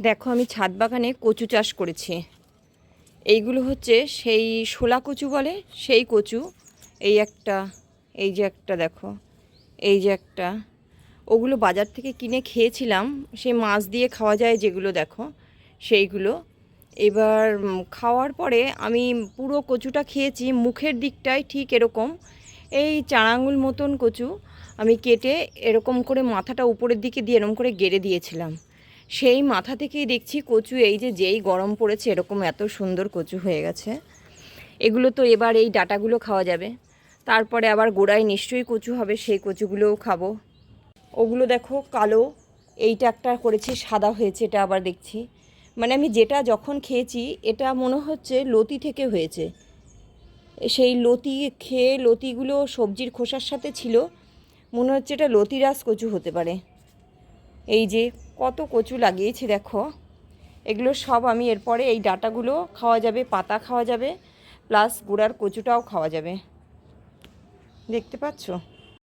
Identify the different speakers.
Speaker 1: দেখো আমি ছাদ বাগানে কচু চাষ করেছি। এইগুলো হচ্ছে সেই শোলা কচু বলে, সেই কচু। এই একটা, এই যে একটা দেখো, এই যে একটা। ওগুলো বাজার থেকে কিনে খেয়েছিলাম, সে মাছ দিয়ে খাওয়া যায় যেগুলো দেখো, সেইগুলো। এবার খাওয়ার পরে আমি পুরো কচুটা খেয়েছি, মুখের দিকটায় ঠিক এরকম এই 4 আঙুল মতন কচু আমি কেটে এরকম করে মাথাটা উপরের দিকে দিয়ে এরকম করে গেড়ে দিয়েছিলাম। সেই মাথা থেকেই দেখছি কচু এই যে যেই গরম পড়েছে এরকম এত সুন্দর কচু হয়ে গেছে। এগুলো তো এবার এই ডাঁটাগুলো খাওয়া যাবে, তারপরে আবার গোড়ায় নিশ্চয়ই কচু হবে, সেই কচুগুলোও খাবো। ওগুলো দেখো কালো, এইটা একটা করেছি সাদা হয়েছে, এটা আবার দেখছি। মানে আমি যেটা যখন খেয়েছি এটা মনে হচ্ছে লতি থেকে হয়েছে। সেই লতি খেয়ে, লতিগুলো সবজির খোসার সাথে ছিল, মনে হচ্ছে এটা লতিরাজ কচু হতে পারে। এই যে কত কচু লাগিয়েছি দেখো। এগুলো সব আমি এরপরে এই ডাঁটাগুলো খাওয়া যাবে, পাতা খাওয়া যাবে, প্লাস গোড়ার কচুটাও খাওয়া যাবে। দেখতে পাচ্ছ?